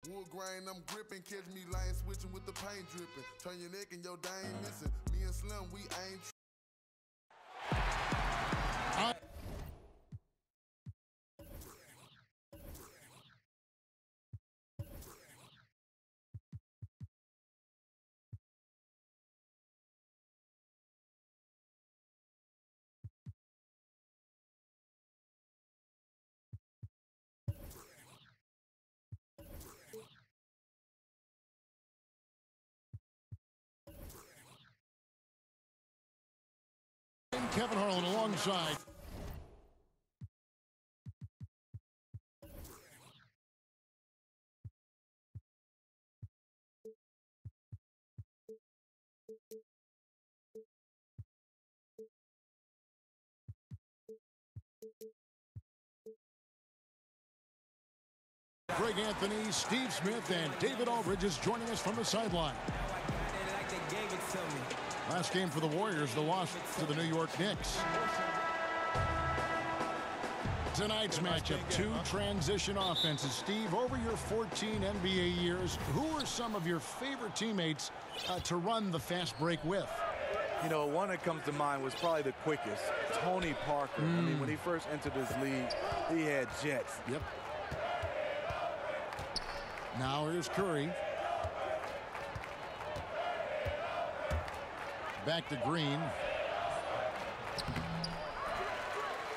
Wood grain, I'm gripping. Catch me lane switching with the paint dripping. Turn your neck and your day ain't missing. Me and Slim, we ain't. Kevin Harlan alongside. Greg Anthony, Steve Smith, and David Aldridge is joining us from the sideline. Last game for the Warriors, the loss to the New York Knicks. Tonight's matchup, two transition offenses. Steve, over your 14 NBA years, who are some of your favorite teammates to run the fast break with? You know, one that comes to mind was probably the quickest, Tony Parker. I mean, when he first entered this league, he had jets. Yep. Now here's Curry. Back to Green.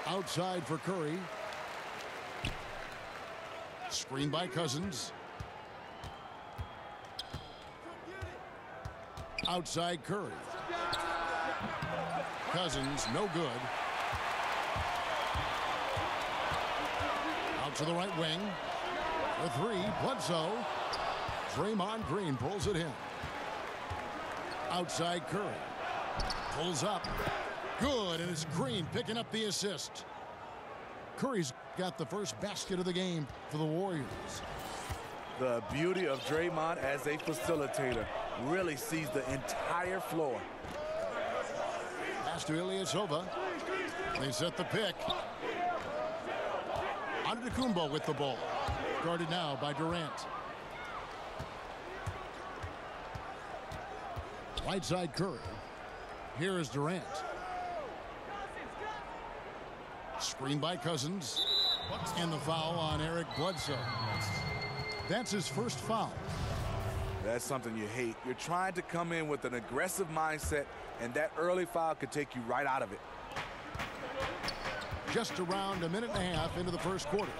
Outside for Curry. Screen by Cousins. Outside Curry. Cousins, no good. Out to the right wing. The three, Bledsoe. Draymond Green pulls it in. Outside Curry. Pulls up. Good, and it's Green picking up the assist. Curry's got the first basket of the game for the Warriors. The beauty of Draymond as a facilitator, really sees the entire floor. Pass to Ilyasova. They set the pick. Antetokounmpo with the ball. Guarded now by Durant. Right side Curry. Here is Durant. Screen by Cousins. And the foul on Eric Bledsoe. That's his first foul. That's something you hate. You're trying to come in with an aggressive mindset, and that early foul could take you right out of it. Just around a minute and a half into the first quarter.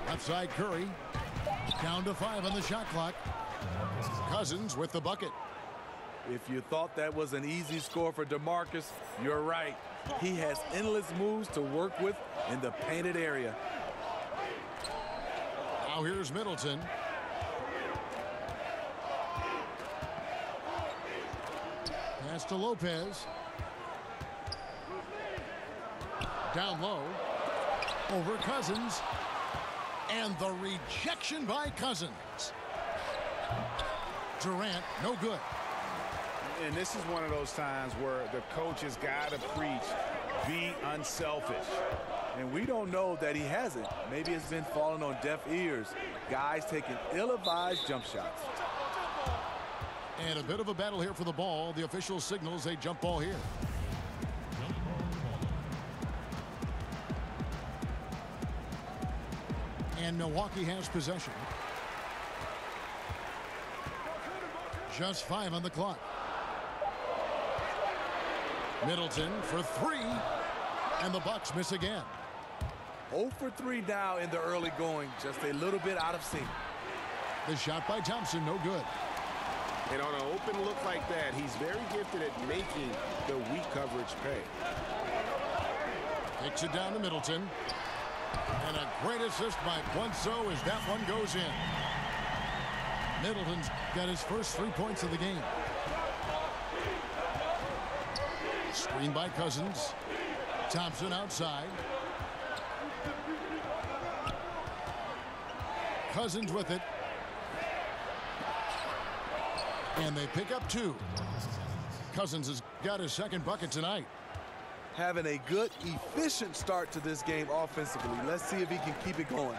Left side Curry. Down to 5 on the shot clock. Cousins with the bucket. If you thought that was an easy score for DeMarcus, you're right. He has endless moves to work with in the painted area. Now here's Middleton. Pass to Lopez. Down low. Over Cousins. And the rejection by Cousins. Durant, no good. And this is one of those times where the coach has got to preach, be unselfish. And we don't know that he hasn't. Maybe it's been falling on deaf ears. Guys taking ill-advised jump shots. And a bit of a battle here for the ball. The official signals a jump ball here. And Milwaukee has possession. Just 5 on the clock. Middleton for 3. And the Bucks miss again. 0 for 3 now in the early going. Just a little bit out of sync. The shot by Thompson, no good. And on an open look like that, he's very gifted at making the weak coverage pay. Kicks it down to Middleton. And a great assist by Bledsoe as that one goes in. Middleton's got his first 3 points of the game. Screen by Cousins. Thompson outside. Cousins with it. And they pick up 2. Cousins has got his second bucket tonight. having a good, efficient start to this game offensively. Let's see if he can keep it going.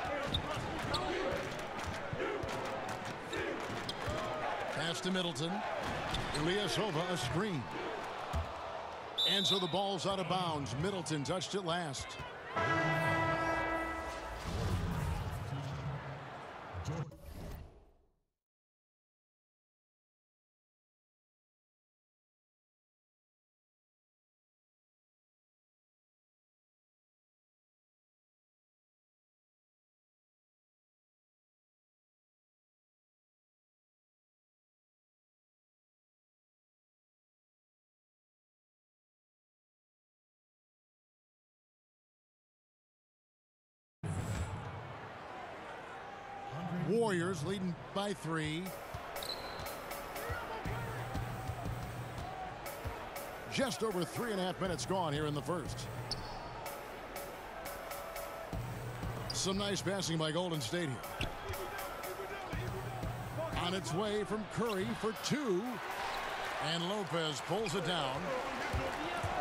Pass to Middleton. Ilyasova, a screen. And so the ball's out of bounds. Middleton touched it last. Warriors leading by 3. Just over 3.5 minutes gone here in the first. Some nice passing by Golden State here. On its way from Curry for 2. And Lopez pulls it down.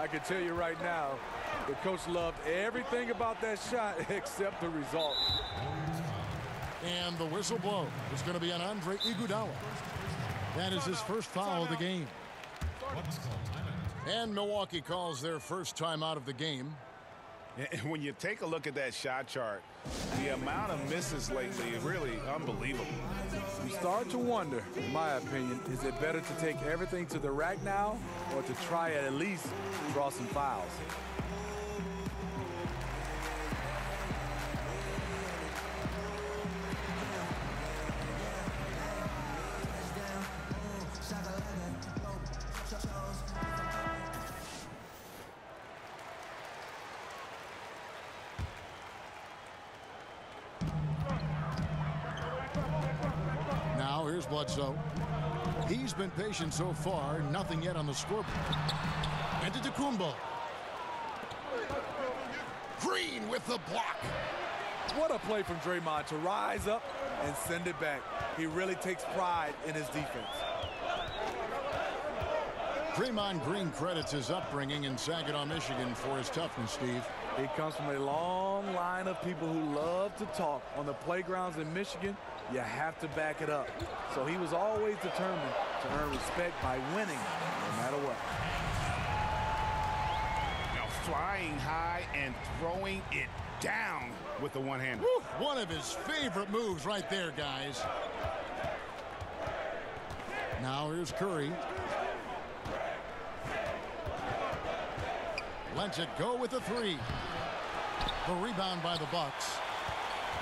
I can tell you right now, the coach loved everything about that shot except the result. And the whistle blow is going to be on Andre Iguodala. That is his first foul of the game. And Milwaukee calls their first timeout of the game. And when you take a look at that shot chart, the amount of misses lately is really unbelievable. You start to wonder, in my opinion, is it better to take everything to the rack now or to try at least draw some fouls? Bledsoe. He's been patient so far. Nothing yet on the scoreboard. Antetokounmpo. Green with the block. What a play from Draymond to rise up and send it back. He really takes pride in his defense. Draymond Green credits his upbringing in Saginaw, Michigan for his toughness, Steve. He comes from a long line of people who love to talk. On the playgrounds in Michigan, you have to back it up. So he was always determined to earn respect by winning, no matter what. Now flying high and throwing it down with the one-hander. One of his favorite moves right there, guys. Now here's Curry. Lets it go with the 3. The rebound by the Bucks.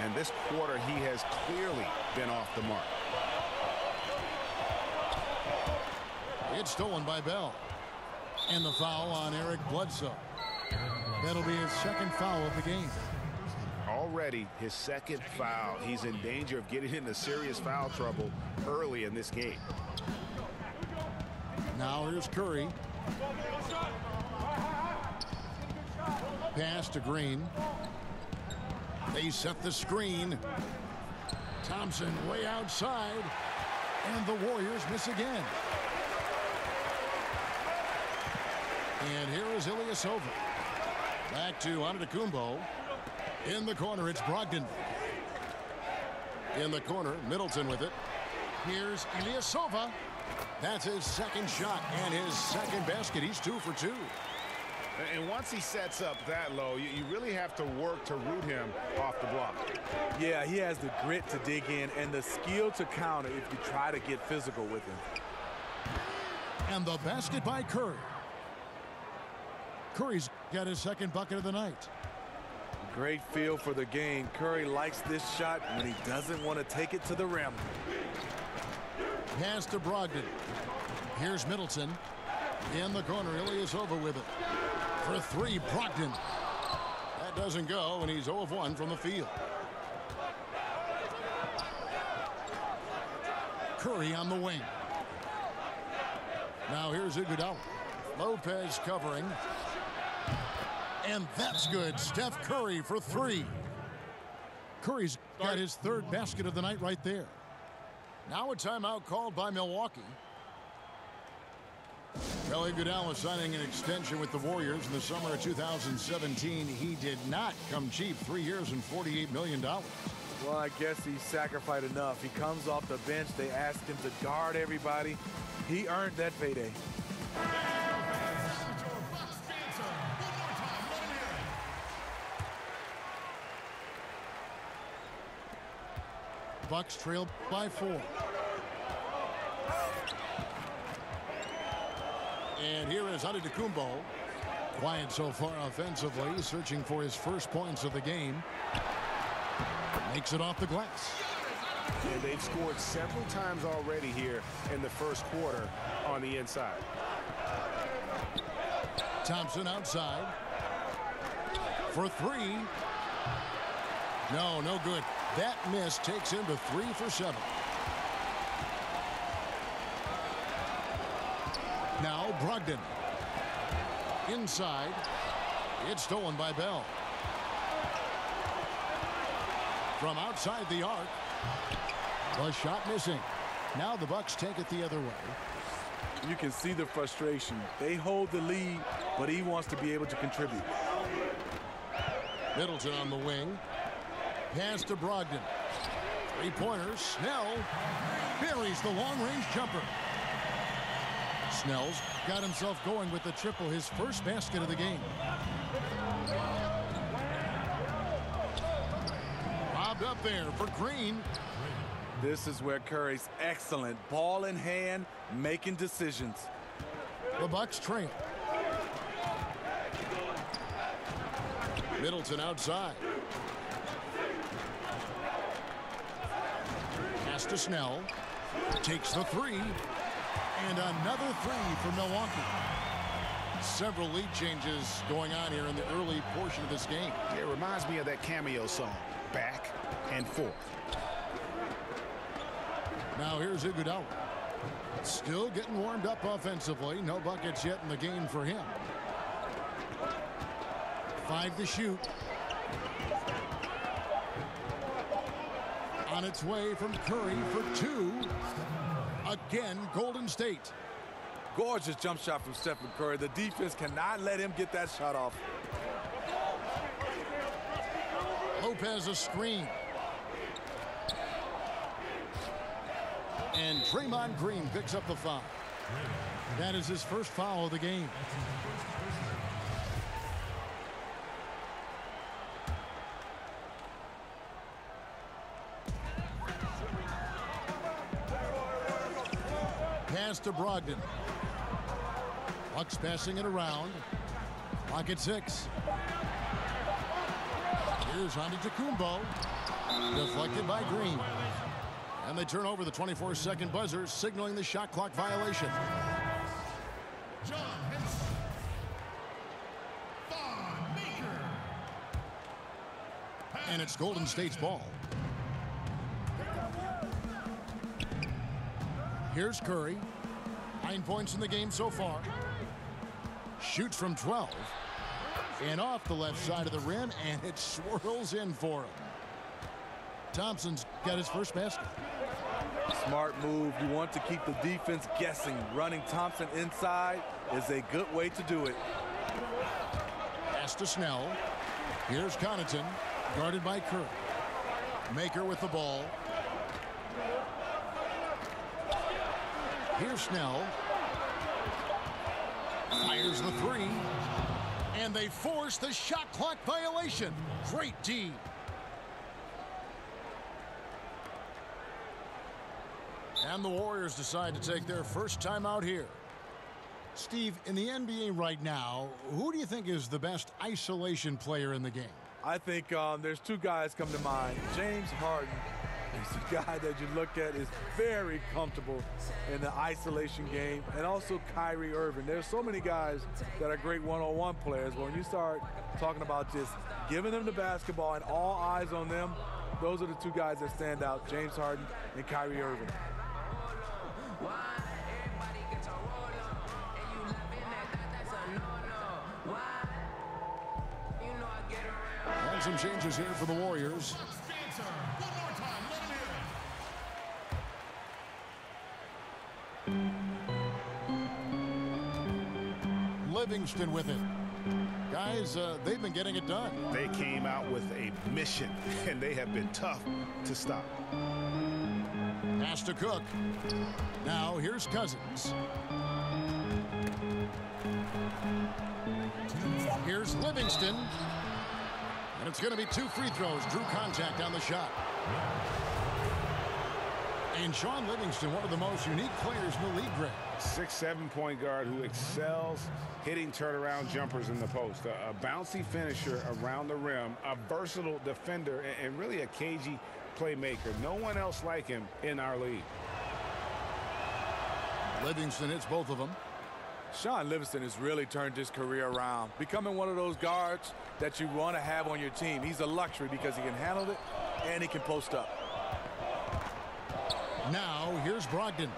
And this quarter, he has clearly been off the mark. It's stolen by Bell. And the foul on Eric Bledsoe. That'll be his second foul of the game. Already his second foul. He's in danger of getting into serious foul trouble early in this game. Now here's Curry. Pass to Green. They set the screen. Thompson way outside. And the Warriors miss again. And here is Ilyasova. Back to Antetokounmpo. In the corner, it's Brogdon. In the corner, Middleton with it. Here's Ilyasova. That's his second shot and his second basket. He's 2 for 2. And once he sets up that low, you really have to work to root him off the block. Yeah, he has the grit to dig in and the skill to counter if you try to get physical with him. And the basket by Curry. Curry's got his second bucket of the night. Great feel for the game. Curry likes this shot when he doesn't want to take it to the rim. Pass to Brogdon. Here's Middleton. In the corner, Ilyasova with it. For 3, Brogdon. That doesn't go, and he's 0 of 1 from the field. Curry on the wing. Now here's Iguodala. Lopez covering. And that's good. Steph Curry for 3. Curry's got his third basket of the night right there. Now a timeout called by Milwaukee. Well, Iguodala signing an extension with the Warriors in the summer of 2017. He did not come cheap. 3 years and $48 million. Well, I guess he sacrificed enough. He comes off the bench. They asked him to guard everybody. He earned that payday. Bucks trail by 4. And here is Antetokounmpo. Quiet so far offensively, searching for his first points of the game. Makes it off the glass. And they've scored several times already here in the first quarter on the inside. Thompson outside. For 3. No good. That miss takes him to 3 for 7. Now Brogdon. Inside. It's stolen by Bell. From outside the arc. The shot missing. Now the Bucks take it the other way. You can see the frustration. They hold the lead, but he wants to be able to contribute. Middleton on the wing. Pass to Brogdon. 3-pointer. Snell buries the long-range jumper. Snell's got himself going with the triple, his first basket of the game. Lobbed up there for Green. This is where Curry's excellent. Ball in hand, making decisions. The Bucks trail. Middleton outside. Pass to Snell. Takes the 3. And another 3 for Milwaukee. Several lead changes going on here in the early portion of this game. It reminds me of that cameo song, Back and Forth. Now here's Iguodala. Still getting warmed up offensively. No buckets yet in the game for him. 5 to shoot. On its way from Curry for 2. Again, Golden State. Gorgeous jump shot from Stephen Curry. The defense cannot let him get that shot off. Lopez a screen. And Draymond Green picks up the foul. That is his first foul of the game. Pass to Brogdon. Bucks passing it around. Clock at 6. Here's Antetokounmpo. Deflected by Green. And they turn over the 24-second buzzer, signaling the shot clock violation. And it's Golden State's ball. Here's Curry. 9 points in the game so far. Shoots from 12. And off the left side of the rim, and it swirls in for him. Thompson's got his first basket. Smart move. You want to keep the defense guessing. Running Thompson inside is a good way to do it. Pass to Snell. Here's Connaughton, guarded by Curry. Maker with the ball. Here's Snell. Fires the 3. And they force the shot clock violation. Great D. And the Warriors decide to take their first time out here. Steve, in the NBA right now, who do you think is the best isolation player in the game? I think there's 2 guys come to mind. James Harden is a guy that you look at is very comfortable in the isolation game, and also Kyrie Irving. There's so many guys that are great one-on-one players, but when you start talking about just giving them the basketball and all eyes on them, those are the 2 guys that stand out, James Harden and Kyrie Irving. And some changes here for the Warriors. Livingston with it. Guys, they've been getting it done. They came out with a mission, and they have been tough to stop. Pass to Cook. Now here's Cousins. Here's Livingston. And it's going to be 2 free throws. Drew contact on the shot. And Shaun Livingston, one of the most unique players in the league, Greg. 6'7" point guard who excels hitting turnaround jumpers in the post. A bouncy finisher around the rim, a versatile defender, and really a cagey playmaker. No one else like him in our league. Livingston hits both of them. Shaun Livingston has really turned his career around, becoming one of those guards that you want to have on your team. He's a luxury because he can handle it and he can post up. Now here's Brogdon,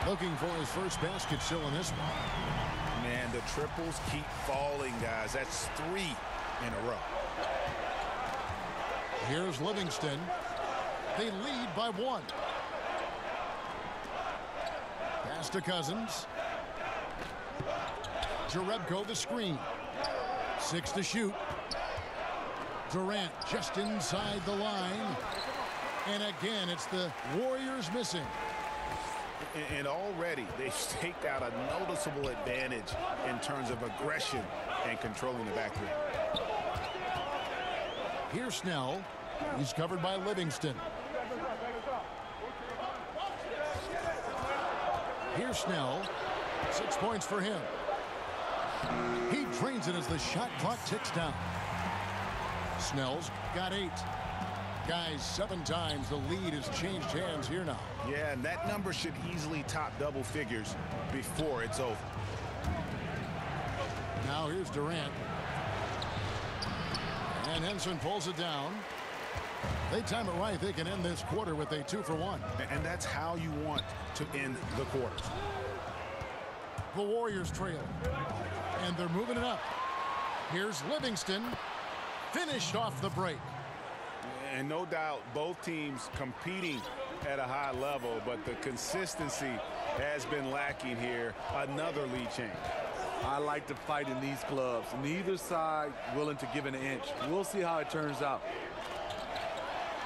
looking for his first basket still in this one. Man, the triples keep falling, guys. That's 3 in a row. Here's Livingston. They lead by 1. Pass to Cousins. Jerebko the screen. 6 to shoot. Durant just inside the line. And again, it's the Warriors missing. And already they've staked out a noticeable advantage in terms of aggression and controlling the backcourt. Here's Snell. He's covered by Livingston. Here's Snell. 6 points for him. He drains it as the shot clock ticks down. Snell's got 8. Guys, 7 times the lead has changed hands here now. Yeah, and that number should easily top double figures before it's over. Now here's Durant. And Henson pulls it down. They time it right. They can end this quarter with a 2-for-1. And that's how you want to end the quarters. The Warriors trail. And they're moving it up. Here's Livingston. Finished off the break. And no doubt both teams competing at a high level, but the consistency has been lacking here. Another lead change. I like to fight in these clubs. Neither side willing to give an inch. We'll see how it turns out.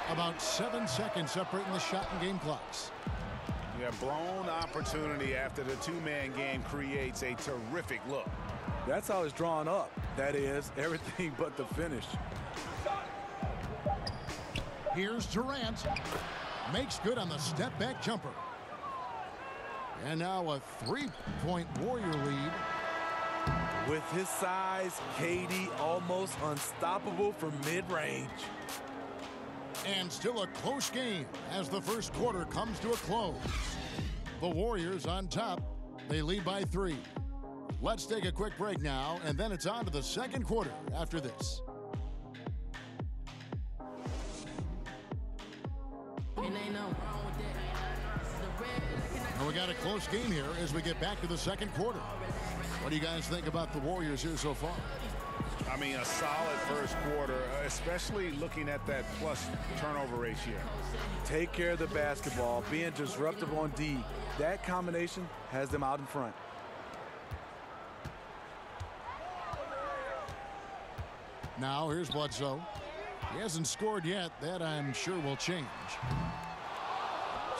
About 7 seconds separating the shot and game clocks. Yeah, blown opportunity after the 2-man game creates a terrific look. That's how it's drawn up. That is, everything but the finish. Here's Durant. Makes good on the step-back jumper. And now a 3-point Warrior lead. With his size, KD almost unstoppable from mid-range. And still a close game as the first quarter comes to a close. The Warriors on top. They lead by 3. Let's take a quick break now, and then it's on to the second quarter after this. And we got a close game here as we get back to the second quarter. What do you guys think about the Warriors here so far? I mean, a solid first quarter, especially looking at that plus turnover ratio. Take care of the basketball, being disruptive on D. That combination has them out in front. Now here's Bledsoe. He hasn't scored yet. That I'm sure will change.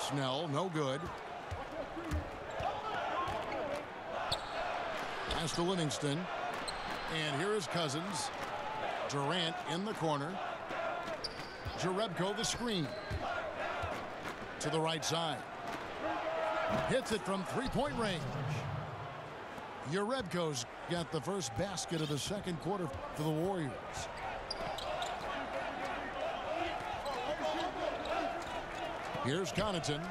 Snell, no good. Pass to Livingston. And here is Cousins. Durant in the corner. Jerebko the screen. To the right side. Hits it from 3-point range. Jerebko's got the first basket of the second quarter for the Warriors. Here's Connaughton.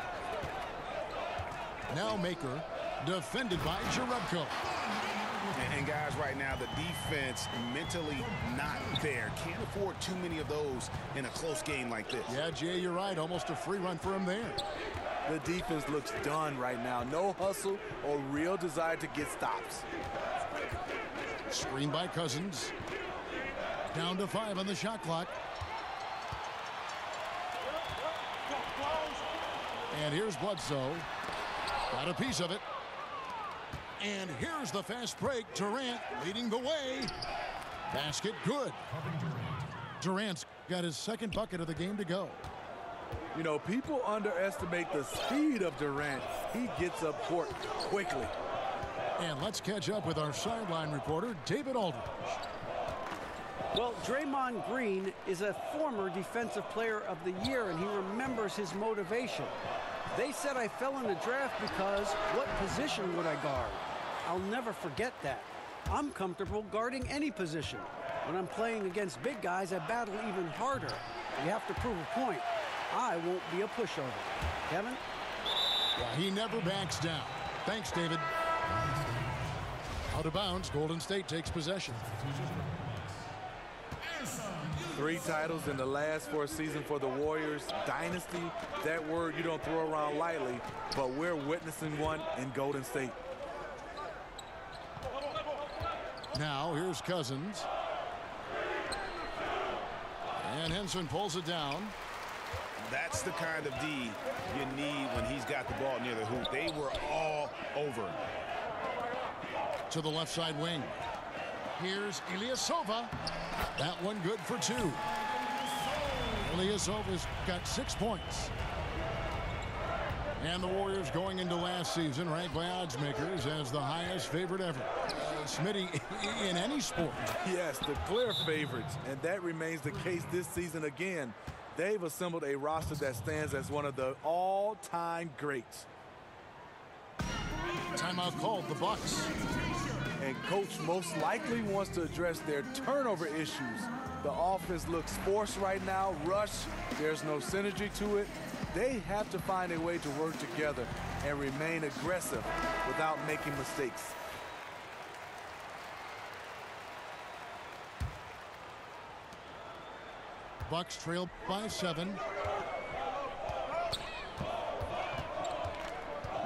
Now Maker, defended by Jerebko. And guys, right now, the defense mentally not there. Can't afford too many of those in a close game like this. Yeah, Jay, you're right. Almost a free run for him there. The defense looks done right now. No hustle or real desire to get stops. Screen by Cousins. Down to 5 on the shot clock. And here's Bledsoe. Got a piece of it. And here's the fast break. Durant leading the way. Basket good. Durant's got his second bucket of the game to go. You know, people underestimate the speed of Durant. He gets up court quickly. And let's catch up with our sideline reporter, David Aldridge. Well, Draymond Green is a former Defensive Player of the Year, and he remembers his motivation. They said I fell in the draft because what position would I guard? I'll never forget that. I'm comfortable guarding any position. When I'm playing against big guys, I battle even harder. You have to prove a point. I won't be a pushover. Kevin? Yeah, he never backs down. Thanks, David. Out of bounds, Golden State takes possession. 3 titles in the last 4 seasons for the Warriors. Dynasty, that word you don't throw around lightly, but we're witnessing one in Golden State. Now, here's Cousins. And Henson pulls it down. That's the kind of D you need when he's got the ball near the hoop. They were all over him. To the left side wing. Here's Ilyasova. That one good for 2. Ilyasova's got 6 points. And the Warriors going into last season ranked by odds makers as the highest favorite ever. Smitty, in any sport. Yes, the clear favorites, and that remains the case this season again. They've assembled a roster that stands as one of the all-time greats. Timeout called, the Bucks. And coach most likely wants to address their turnover issues. The offense looks forced right now, rush, there's no synergy to it. They have to find a way to work together and remain aggressive without making mistakes. Bucks trail by 7.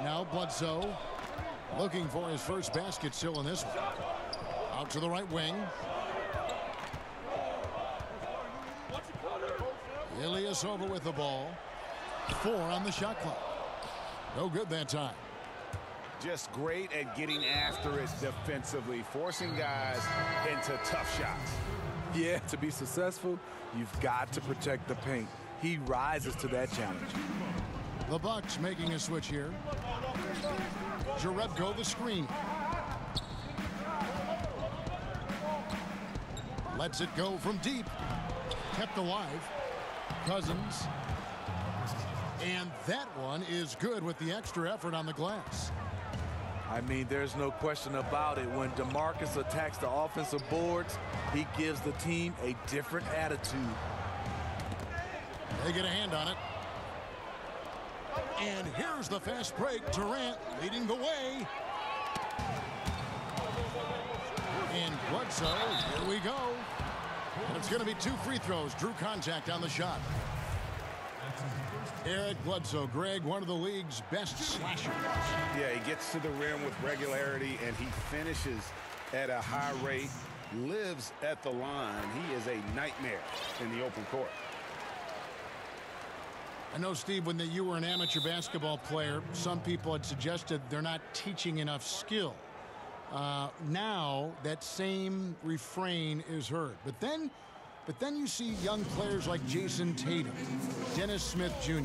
Now Bledsoe looking for his first basket still in this one. Out to the right wing. Ilyasova with the ball. 4 on the shot clock. No good that time. Just great at getting after it defensively, forcing guys into tough shots. Yeah, to be successful, you've got to protect the paint. He rises to that challenge. The Bucks making a switch here. Jerebko the screen. Lets it go from deep. Kept alive. Cousins. And that one is good with the extra effort on the glass. I mean, there's no question about it. When DeMarcus attacks the offensive boards, he gives the team a different attitude. They get a hand on it. And here's the fast break. Durant leading the way. And Bledsoe, here we go. And it's going to be 2 free throws. Drew contact on the shot. Eric Bledsoe, Greg, one of the league's best slashers. Yeah, he gets to the rim with regularity, and he finishes at a high rate, lives at the line. He is a nightmare in the open court. I know, Steve, when you were an amateur basketball player, some people had suggested they're not teaching enough skill. Now that same refrain is heard. But then you see young players like Jason Tatum, Dennis Smith Jr.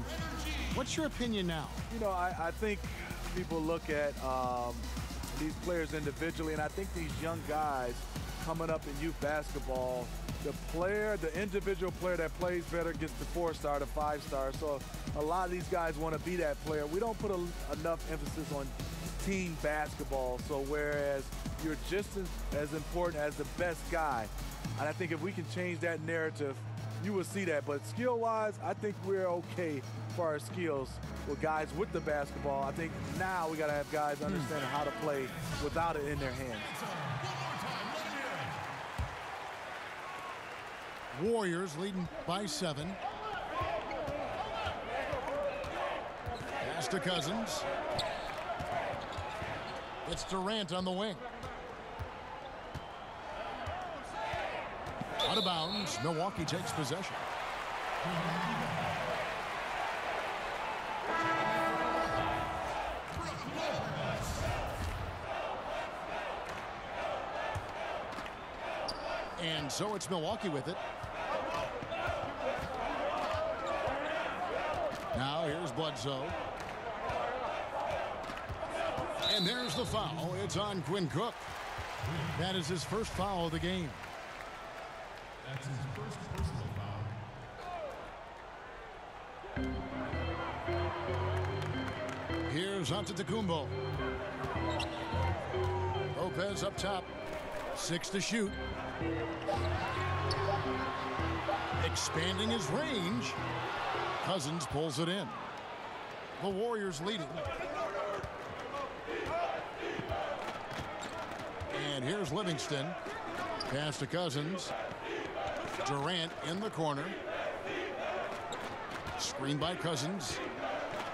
What's your opinion now? You know, I think people look at these players individually, and I think these young guys coming up in youth basketball, the individual player that plays better gets the 4-star, the 5-star. So a lot of these guys want to be that player. We don't put enough emphasis on team basketball. So whereas you're just as important as the best guy, and I think if we can change that narrative, you will see that. But skill-wise, I think we're okay for our skills with guys with the basketball. I think now we got to have guys understanding how to play without it in their hands. Warriors leading by 7. Pass to Cousins. It's Durant on the wing. Out of bounds. Milwaukee takes possession. And so it's Milwaukee with it. Now here's Bledsoe. And there's the foul. It's on Quinn Cook. That is his first foul of the game. That's his first personal foul. Here's Antetokounmpo. Lopez up top. 6 to shoot. Expanding his range. Cousins pulls it in. The Warriors leading. And here's Livingston. Pass to Cousins. Durant in the corner. Screen by Cousins.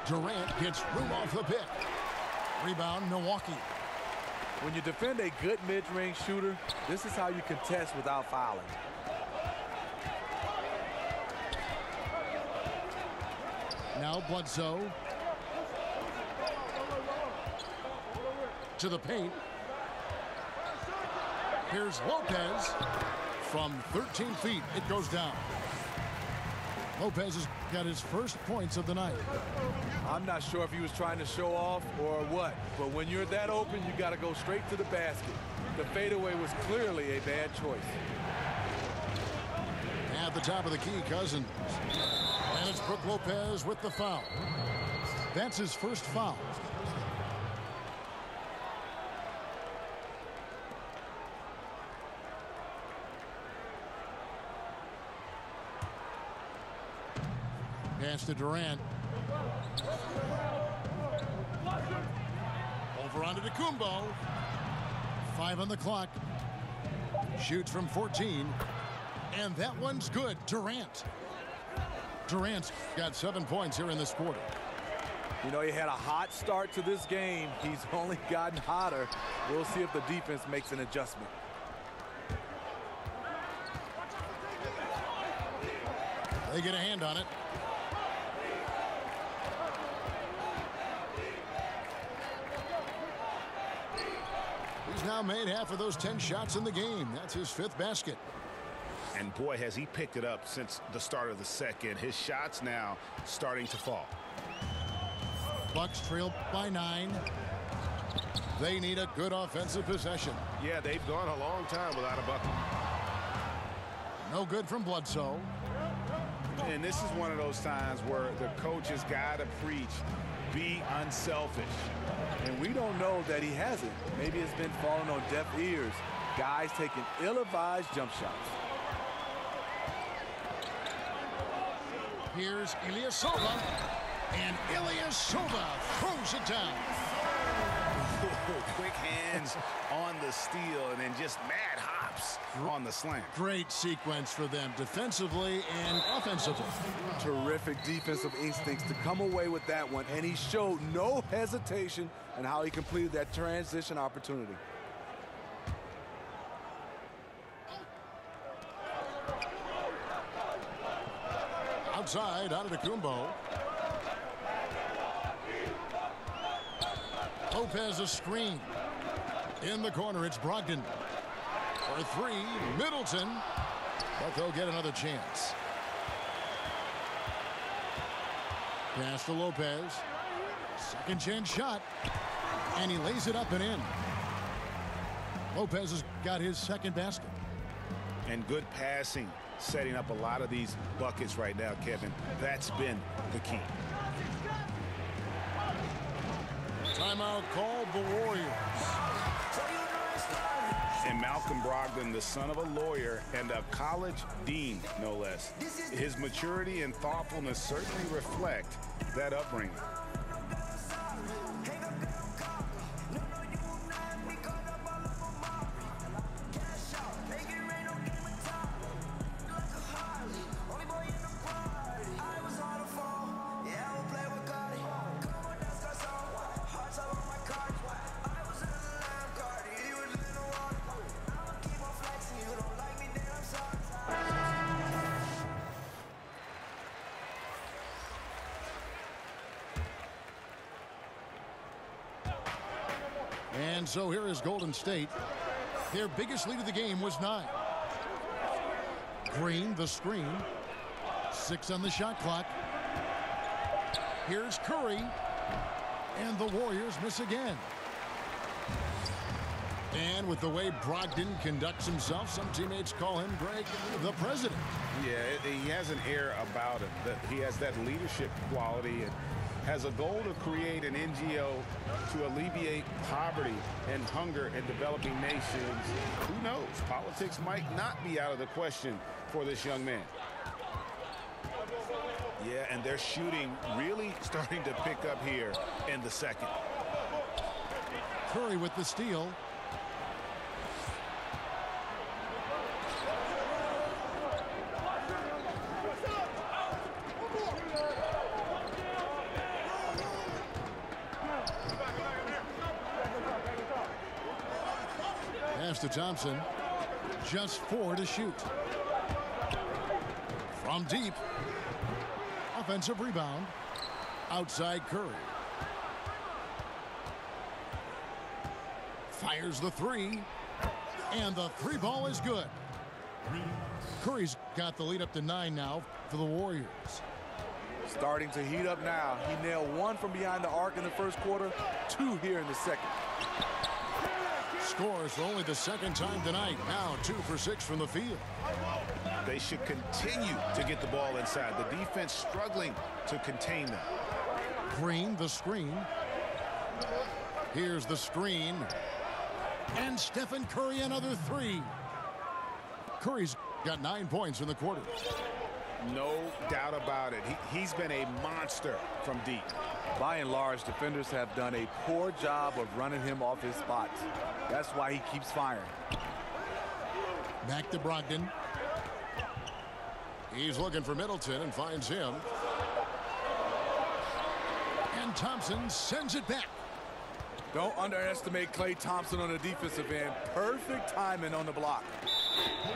Durant gets room off the pick. Rebound, Milwaukee. When you defend a good mid-range shooter, this is how you contest without fouling. Now Bledsoe. To the paint. Here's Lopez. From 13 feet, it goes down. Lopez has got his first points of the night. I'm not sure if he was trying to show off or what, but when you're that open, you got to go straight to the basket. The fadeaway was clearly a bad choice. At the top of the key, Cousins. And it's Brook Lopez with the foul. That's his first foul. Pass to Durant. Over onto Antetokounmpo. 5 on the clock. Shoots from 14. And that one's good. Durant. Durant's got 7 points here in this quarter. You know, he had a hot start to this game. He's only gotten hotter. We'll see if the defense makes an adjustment. They get a hand on it. He's now made half of those 10 shots in the game. That's his 5th basket. And boy, has he picked it up since the start of the second. His shots now starting to fall. Bucks trail by 9. They need a good offensive possession. Yeah, they've gone a long time without a bucket. No good from Bledsoe. And this is one of those times where the coach has got to preach, be unselfish. And we don't know that he hasn't. Maybe it's been falling on deaf ears. Guys taking ill-advised jump shots. Here's Ilyasova. And Ilyasova throws it down. Quick hands on the steal and then just mad hops on the slam. Great sequence for them defensively and offensively. Terrific defensive instincts to come away with that one, and he showed no hesitation in how he completed that transition opportunity. Outside, Antetokounmpo. Lopez a screen. In the corner, it's Brogdon. For 3, Middleton. But they'll get another chance. Pass to Lopez. Second chance shot. And he lays it up and in. Lopez has got his 2nd basket. And good passing, setting up a lot of these buckets right now, Kevin. That's been the key. Timeout called the Warriors. And Malcolm Brogdon, the son of a lawyer and a college dean, no less. His maturity and thoughtfulness certainly reflect that upbringing. And so here is Golden State. Their biggest lead of the game was 9. Green, the screen. 6 on the shot clock. Here's Curry. And the Warriors miss again. And with the way Brogdon conducts himself, some teammates call him, Greg, the president. Yeah, he has an air about him. He has that leadership quality and has a goal to create an NGO to alleviate poverty and hunger in developing nations. Who knows? Politics might not be out of the question for this young man. Yeah, and their shooting really starting to pick up here in the second. Curry with the steal. Pass to Thompson. Just 4 to shoot. From deep. Offensive rebound. Outside Curry. Fires the 3. And the 3 ball is good. Curry's got the lead up to 9 now for the Warriors. Starting to heat up now. He nailed 1 from behind the arc in the first quarter, 2 here in the second. Scores for only the second time tonight. Now 2 for 6 from the field. They should continue to get the ball inside. The defense struggling to contain them. Green, the screen. Here's the screen. And Stephen Curry, another 3. Curry's got 9 points in the quarter. No doubt about it. He's been a monster from deep. By and large, defenders have done a poor job of running him off his spots. That's why he keeps firing. Back to Brogdon. He's looking for Middleton and finds him. And Thompson sends it back. Don't underestimate Klay Thompson on the defensive end. Perfect timing on the block.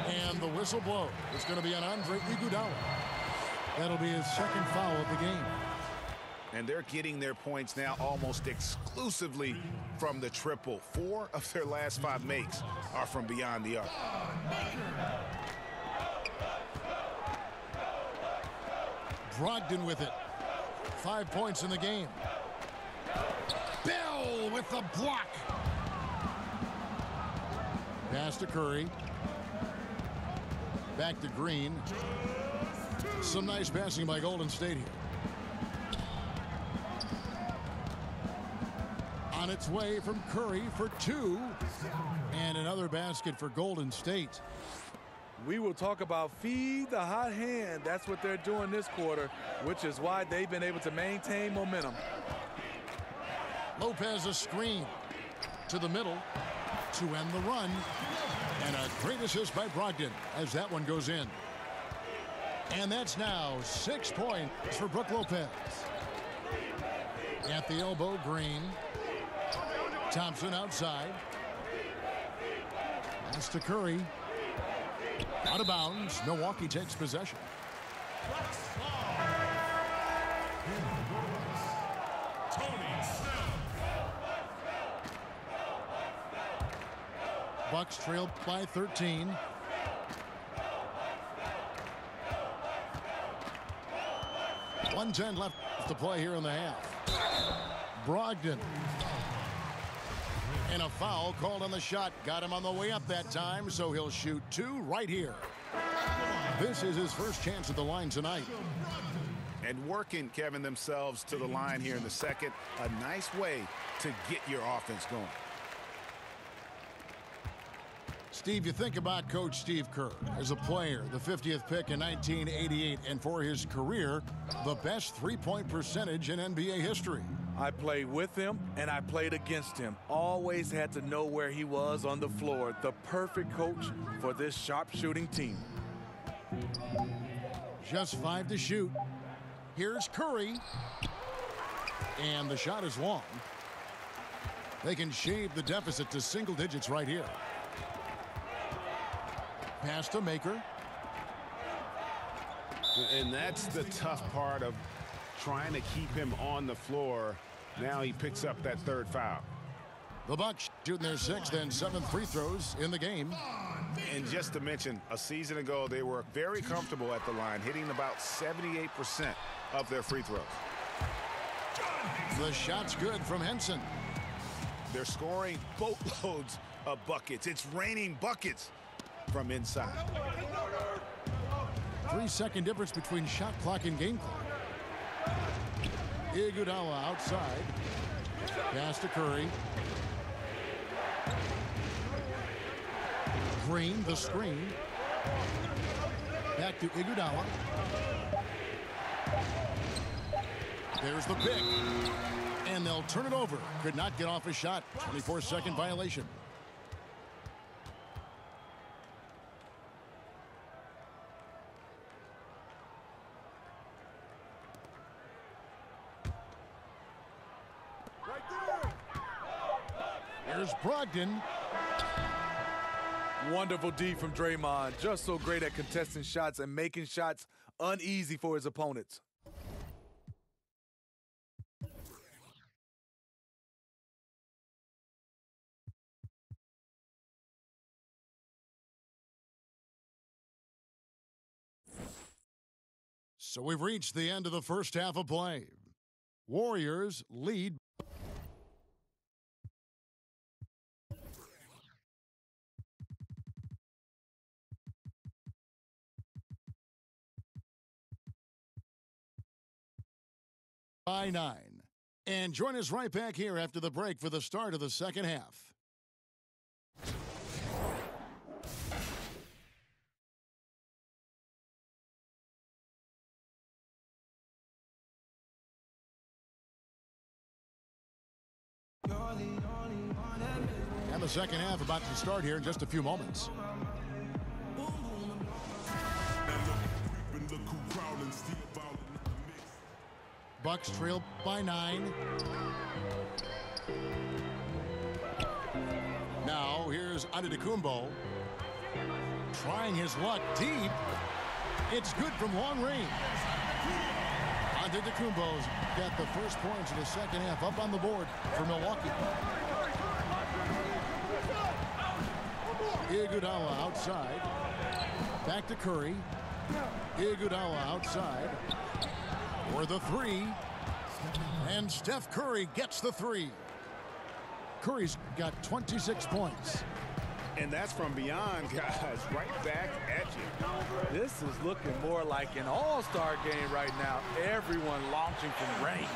And the whistle blows. It's going to be on Andre Iguodala. That'll be his second foul of the game. And they're getting their points now almost exclusively from the triple. 4 of their last 5 makes are from beyond the arc. Brogdon with it. 5 points in the game. Bell with the block. Pass to Curry. Back to Green. Some nice passing by Golden State here. On its way from Curry for 2. And another basket for Golden State. We will talk about feed the hot hand. That's what they're doing this quarter, which is why they've been able to maintain momentum. Lopez a screen to the middle to end the run. And a great assist by Brogdon as that one goes in. And that's now 6 points for Brook Lopez. At the elbow, Green. Thompson outside. Pass to Curry. Out of bounds. Milwaukee takes possession. Bucks trailed by 13. .110 left to play here in the half. Brogdon. And a foul called on the shot. Got him on the way up that time, so he'll shoot 2 right here. This is his first chance at the line tonight. And working, Kevin, themselves to the line here in the second. A nice way to get your offense going. Steve, you think about Coach Steve Kerr as a player, the 50th pick in 1988, and for his career, the best three-point percentage in NBA history. I played with him and I played against him. Always had to know where he was on the floor. The perfect coach for this sharpshooting team. Just 5 to shoot. Here's Curry. And the shot is long. They can shave the deficit to single digits right here. Pass to Maker. And that's the tough part of trying to keep him on the floor. Now he picks up that 3rd foul. The Bucks shooting their 6th and 7th free throws in the game. And just to mention, a season ago, they were very comfortable at the line, hitting about 78% of their free throws. The shot's good from Henson. They're scoring boatloads of buckets. It's raining buckets from inside. 3-second difference between shot clock and game clock. Iguodala outside. Pass to Curry. Green, the screen. Back to Iguodala. There's the pick. And they'll turn it over. Could not get off a shot. 24-second violation. Here's Brogdon. Wonderful D from Draymond. Just so great at contesting shots and making shots uneasy for his opponents. So we've reached the end of the first half of play. Warriors lead. By 9. And join us right back here after the break for the start of the second half. And the second half about to start here in just a few moments. Bucks trail by 9. Now here's Antetokounmpo trying his luck deep. It's good from long range. Antetokounmpo's got the first points of the second half up on the board for Milwaukee. Iguodala outside. Back to Curry. Iguodala outside. For the 3. And Steph Curry gets the 3. Curry's got 26 points. And that's from beyond, guys. Right back at you. This is looking more like an all-star game right now. Everyone launching from range.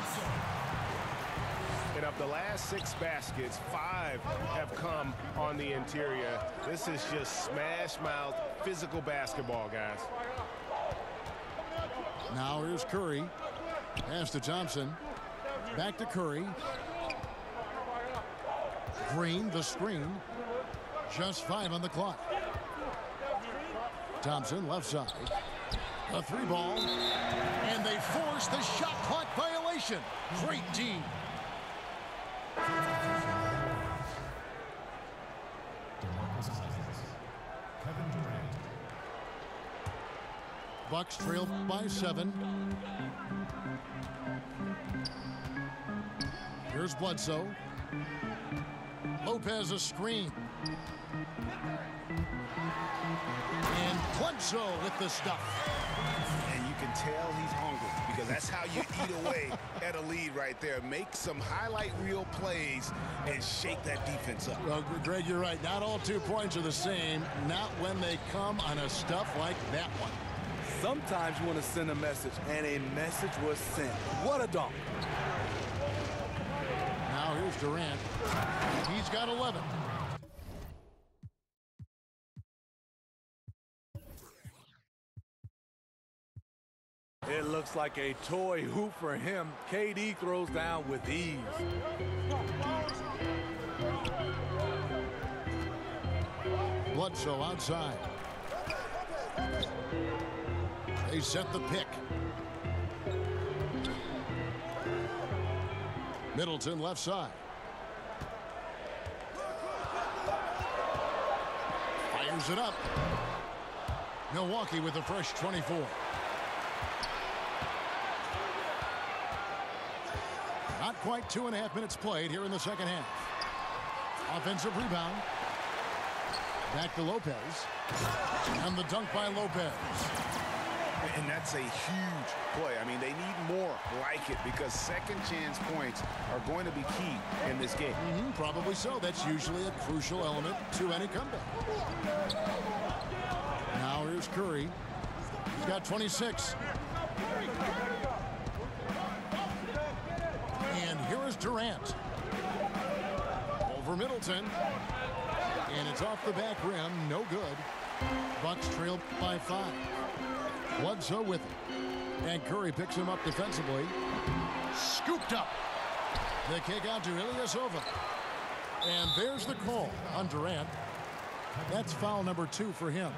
And of the last 6 baskets, 5 have come on the interior. This is just smash-mouth physical basketball, guys. Now here's Curry. Pass to Thompson. Back to Curry. Green, the screen. Just 5 on the clock. Thompson, left side. A 3 ball. And they force the shot clock violation. Great team. Kevin Durant. Bucks trail by 7. Here's Bledsoe. Lopez a screen. And Bledsoe with the stuff. And you can tell he's hungry because that's how you eat away at a lead right there. Make some highlight reel plays and shake that defense up. Well, Greg, you're right. Not all 2 points are the same. Not when they come on a stuff like that one. Sometimes you want to send a message, and a message was sent. What a dunk. Now here's Durant. He's got 11. It looks like a toy hoop for him. KD throws down with ease. Bledsoe outside. They set the pick. Middleton left side. Fires it up. Milwaukee with a fresh 24. Not quite 2.5 minutes played here in the second half. Offensive rebound. Back to Lopez. And the dunk by Lopez. And that's a huge play. I mean, they need more like it because second chance points are going to be key in this game. Probably so. That's usually a crucial element to any comeback. Now here's Curry. He's got 26. And here is Durant. Over Middleton. And it's off the back rim. No good. Bucks trail by 5. Bledsoe with it. And Curry picks him up defensively. Scooped up. The kick out to Ilyasova. And there's the call on Durant. That's foul number 2 for him.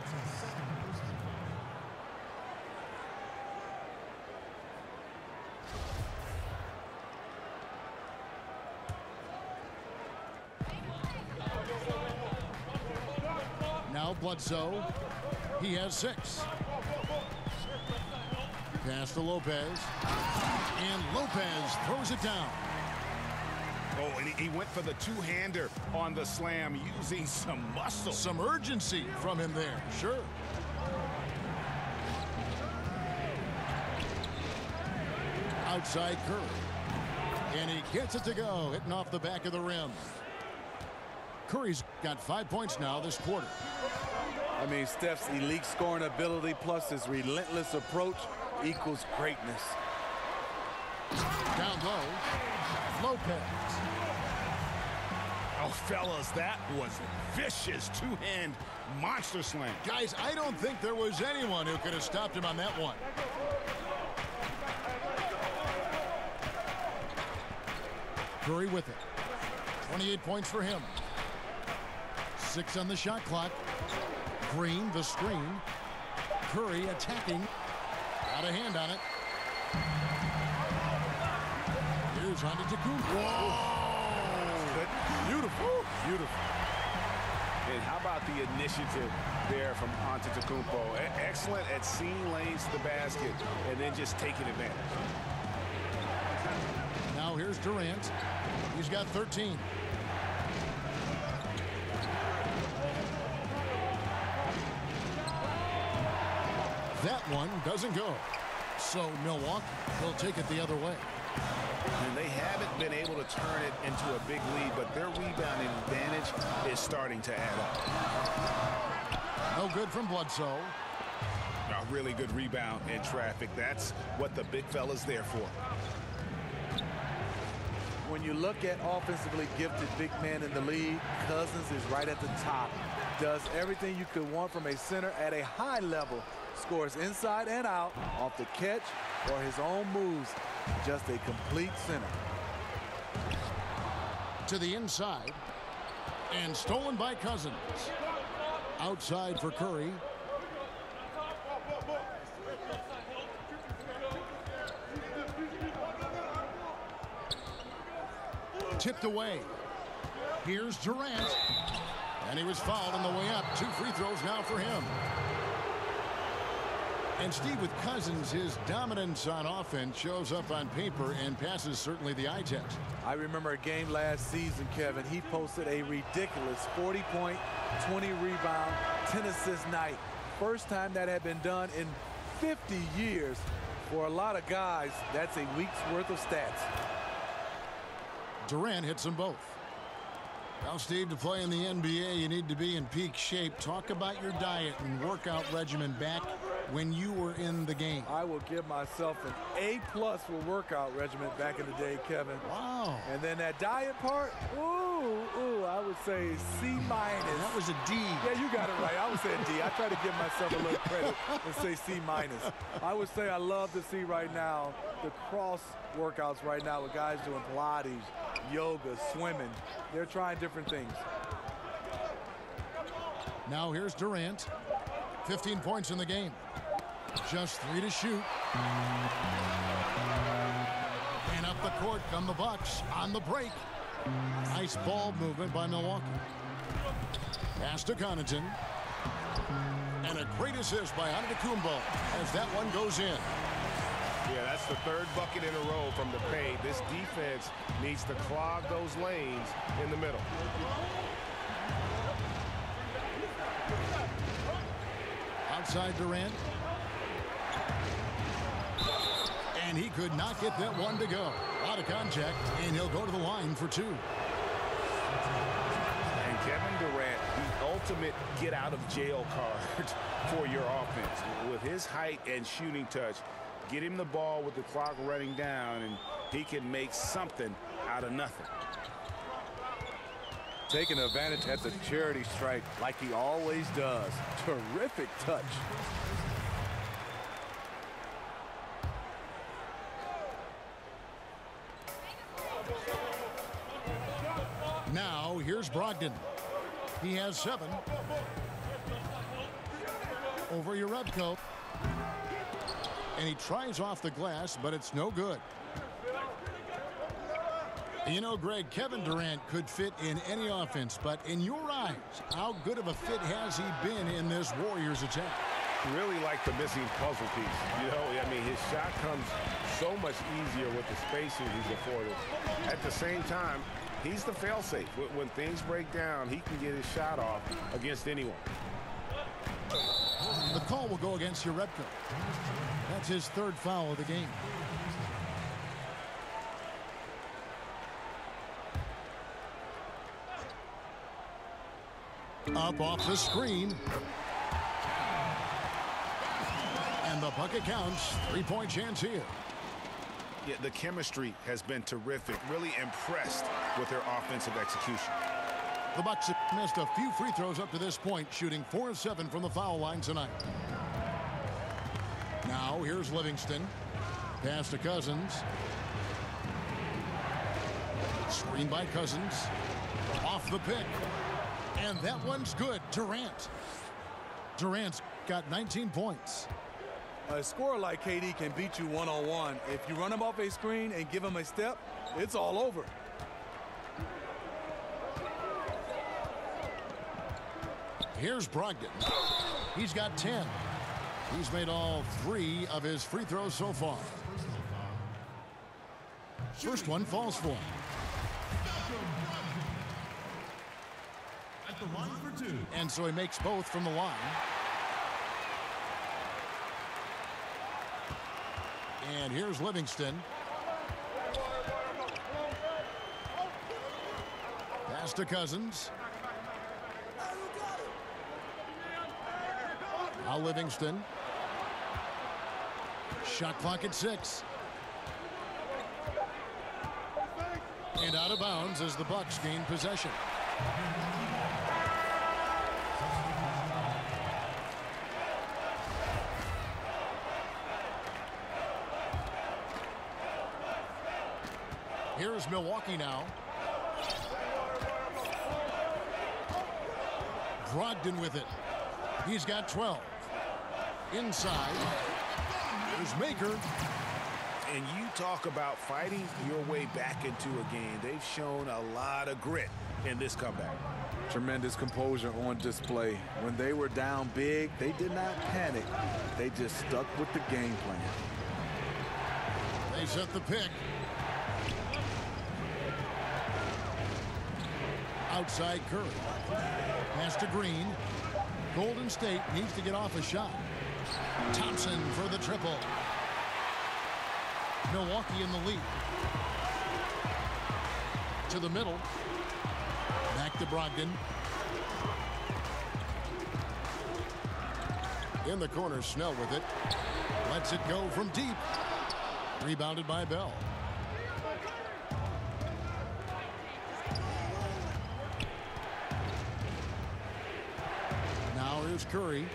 Now Bledsoe. He has 6. Pass to Lopez. And Lopez throws it down. Oh, and he went for the two-hander on the slam using some muscle. Some urgency from him there, sure. Outside Curry. And he gets it to go, hitting off the back of the rim. Curry's got 5 points now this quarter. I mean, Steph's elite scoring ability plus his relentless approach equals greatness. Down low, Lopez. Oh, fellas, that was vicious two-hand monster slam. Guys, I don't think there was anyone who could have stopped him on that one. Curry with it. 28 points for him. 6 on the shot clock. Green, the screen. Curry attacking. Got a hand on it. Here's Antetokounmpo. Whoa! Beautiful, beautiful. And how about the initiative there from Antetokounmpo? Excellent at seeing lanes to the basket and then just taking advantage. Now here's Durant. He's got 13. That one doesn't go. So Milwaukee will take it the other way. And they haven't been able to turn it into a big lead, but their rebounding advantage is starting to add up. No good from Bledsoe. A really good rebound in traffic. That's what the big fella's there for. When you look at offensively gifted big men in the league, Cousins is right at the top. Does everything you could want from a center at a high level. Scores inside and out, off the catch or his own moves. Just a complete center. To the inside. And stolen by Cousins. Outside for Curry. Tipped away. Here's Durant. And he was fouled on the way up. 2 free throws now for him. And Steve, with Cousins, his dominance on offense shows up on paper and passes certainly the eye test. I remember a game last season, Kevin. He posted a ridiculous 40-point, 20-rebound, 10-assist night. First time that had been done in 50 years. For a lot of guys, that's a week's worth of stats. Durant hits them both. Now, Steve, to play in the NBA, you need to be in peak shape. Talk about your diet and workout regimen back when you were in the game. I will give myself an A+ for workout regimen back in the day, Kevin. Wow. And then that diet part, I would say C-. That was a D. Yeah, you got it right. I would say a D. I try to give myself a little credit and say C-. I would say I love to see right now the cross workouts right now with guys doing Pilates, yoga, swimming. They're trying different things. Now here's Durant. 15 points in the game. Just 3 to shoot. And up the court come the Bucks on the break. Nice ball movement by Milwaukee. Pass to Connaughton. And a great assist by Antetokounmpo as that one goes in. Yeah, that's the third bucket in a row from the paint. This defense needs to clog those lanes in the middle. Outside Durant. And he could not get that one to go. Out of contact, and he'll go to the line for two. And Kevin Durant, the ultimate get-out-of-jail card for your offense. With his height and shooting touch, get him the ball with the clock running down, and he can make something out of nothing. Taking advantage at the charity stripe like he always does. Terrific touch. Now, here's Brogdon. He has 7. Over Jerebko. And he tries off the glass, but it's no good. You know, Greg, Kevin Durant could fit in any offense, but in your eyes, how good of a fit has he been in this Warriors attack? Really like the missing puzzle piece. You know, I mean, his shot comes so much easier with the spacing he's afforded. At the same time, he's the fail-safe. When things break down, he can get his shot off against anyone. The call will go against Jerebko. That's his 3rd foul of the game. Up off the screen. And the bucket counts. 3-point chance here. Yeah, the chemistry has been terrific. Really impressed with their offensive execution. The Bucks have missed a few free throws up to this point, shooting 4 of 7 from the foul line tonight. Now here's Livingston. Pass to Cousins. Screen by Cousins. Off the pick. And that one's good. Durant. Durant's got 19 points. A scorer like KD can beat you one-on-one. If you run him off a screen and give him a step, it's all over. Here's Brogdon. He's got 10. He's made all 3 of his free throws so far. First one falls for him. At the line for 2. And so he makes both from the line. And here's Livingston. Pass to Cousins. Now Livingston. Shot clock at 6. And out of bounds as the Bucks gain possession. Here's Milwaukee now. Brogdon with it. He's got 12. Inside. There's Maker. And you talk about fighting your way back into a game. They've shown a lot of grit in this comeback. Tremendous composure on display. When they were down big, they did not panic. They just stuck with the game plan. They set the pick. Outside Curry. Pass to Green. Golden State needs to get off a shot. Thompson for the triple. Milwaukee in the lead. To the middle. Back to Brogdon. In the corner, Snell with it. Lets it go from deep. Rebounded by Bell. Now here's Curry.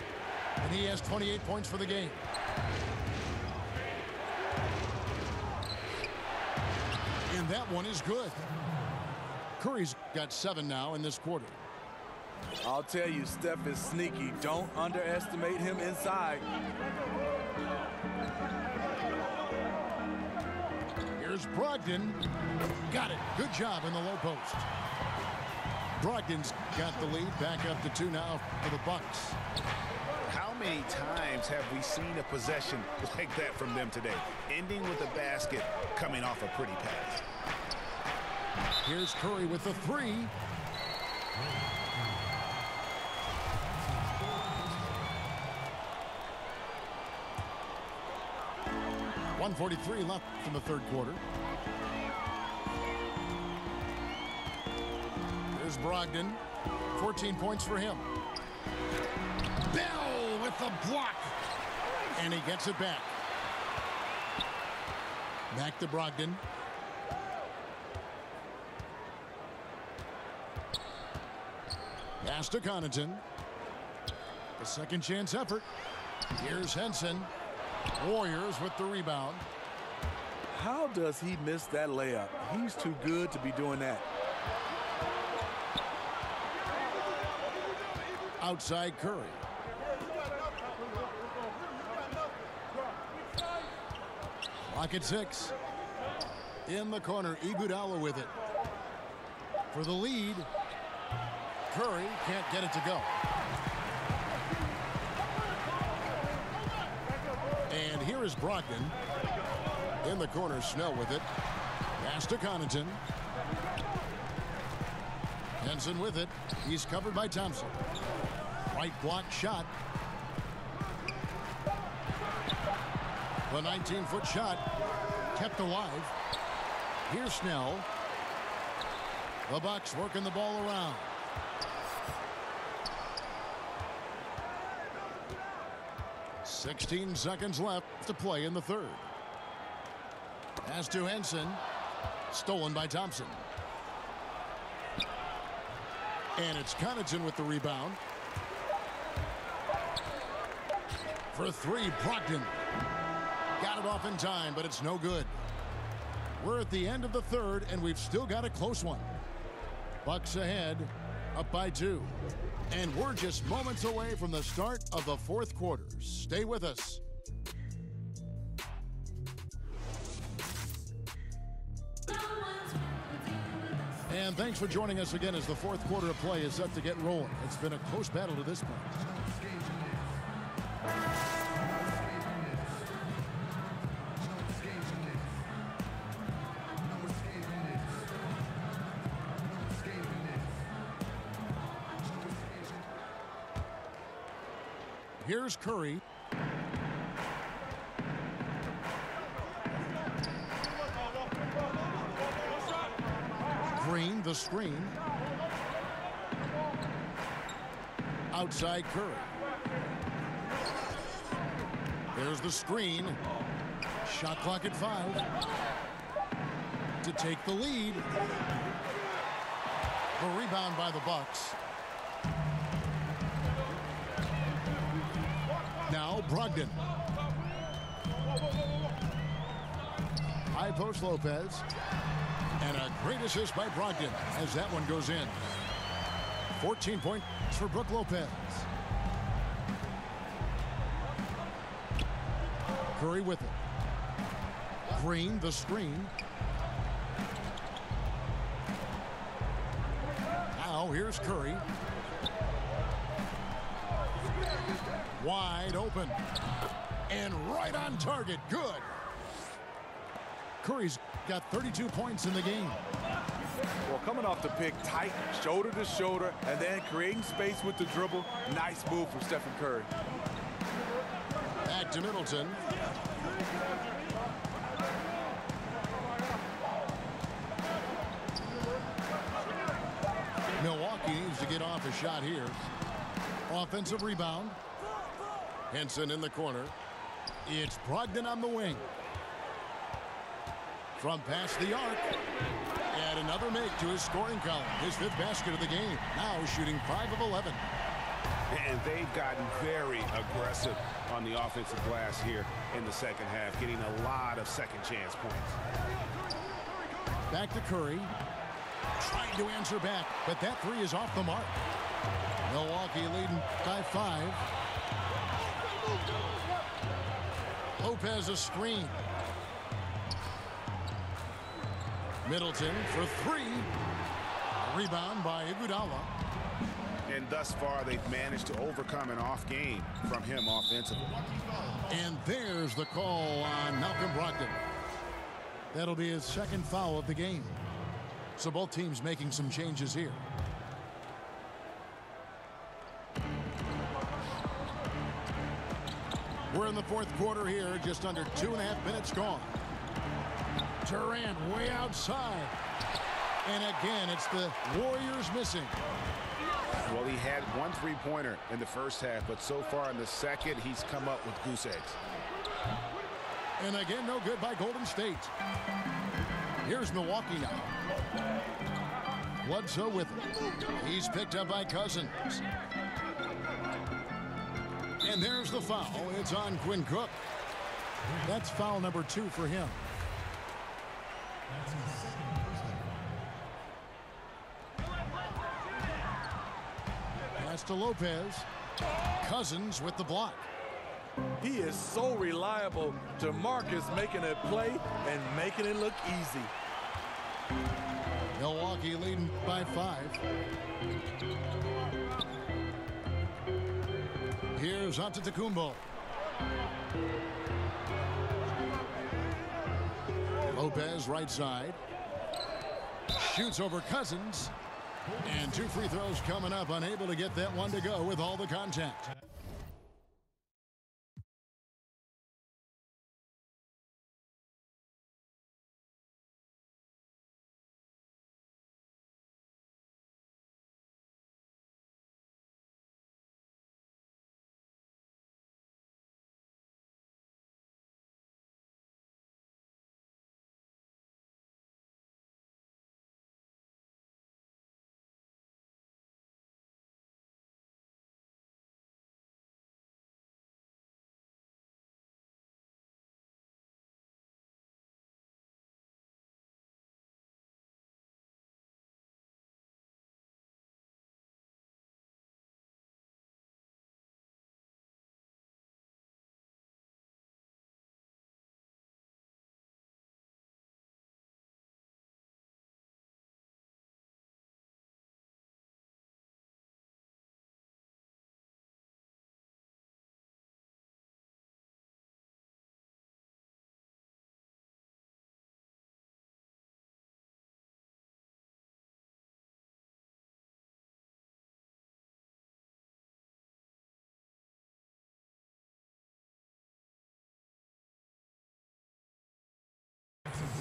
And he has 28 points for the game. And that one is good. Curry's got 7 now in this quarter. I'll tell you, Steph is sneaky. Don't underestimate him inside. Here's Brogdon. Got it. Good job in the low post. Brogdon's got the lead. Back up to 2 now for the Bucks. How many times have we seen a possession like that from them today? Ending with a basket, coming off a pretty pass. Here's Curry with the three. .143 left in the third quarter. Here's Brogdon. 14 points for him. Bell with the block. And he gets it back. Back to Brogdon. Pass to Connaughton. A second chance effort. Here's Henson. Warriors with the rebound. How does he miss that layup? He's too good to be doing that. Outside Curry. Clock at 6. In the corner, Iguodala with it. For the lead. Curry can't get it to go. And here is Brogdon. In the corner, Snell with it. Pass to Connaughton. Henson with it. He's covered by Thompson. Right block shot. The 19-foot shot kept alive. Here's Snell. The Bucks working the ball around. .16 seconds left to play in the third. Pass to Henson. Stolen by Thompson. And it's Connaughton with the rebound. For three, Brogdon. Got it off in time, but it's no good. We're at the end of the third, and we've still got a close one. Bucks ahead, up by 2. And we're just moments away from the start of the fourth quarter. Stay with us. And thanks for joining us again as the fourth quarter of play is set to get rolling. It's been a close battle to this point. Here's Curry. Green, the screen. Outside Curry. There's the screen. Shot clock at 5. To take the lead. The rebound by the Bucks. Now Brogdon. High post Lopez. And a great assist by Brogdon as that one goes in. 14 points for Brook Lopez. Curry with it. Green, the screen. Now here's Curry. Wide open. And right on target. Good. Curry's got 32 points in the game. Well, coming off the pick, tight, shoulder to shoulder, and then creating space with the dribble. Nice move from Stephen Curry. Back to Middleton. Milwaukee needs to get off a shot here. Offensive rebound. Henson in the corner. It's Brogdon on the wing. From past the arc. And another make to his scoring column. His 5th basket of the game. Now shooting 5 of 11. And they've gotten very aggressive on the offensive glass here in the second half, getting a lot of second chance points. Back to Curry. Trying to answer back, but that 3 is off the mark. Milwaukee leading by 5. Lopez a screen. Middleton for 3. Rebound by Iguodala. And thus far, they've managed to overcome an off game from him offensively. And there's the call on Malcolm Brogdon. That'll be his second foul of the game. So both teams making some changes here. We're in the fourth quarter here, just under 2.5 minutes gone. Durant way outside. And again, it's the Warriors missing. Well, he had one three-pointer in the first half, but so far in the second, he's come up with goose eggs. And again, no good by Golden State. Here's Milwaukee now. Bledsoe with it. He's picked up by Cousins. And there's the foul. It's on Quinn Cook. That's foul number 2 for him. Pass to Lopez. Cousins with the block. He is so reliable. DeMarcus making a play and making it look easy. Milwaukee leading by 5. Here's Antetokounmpo. Lopez right side. Shoots over Cousins. And 2 free throws coming up. Unable to get that one to go with all the contact.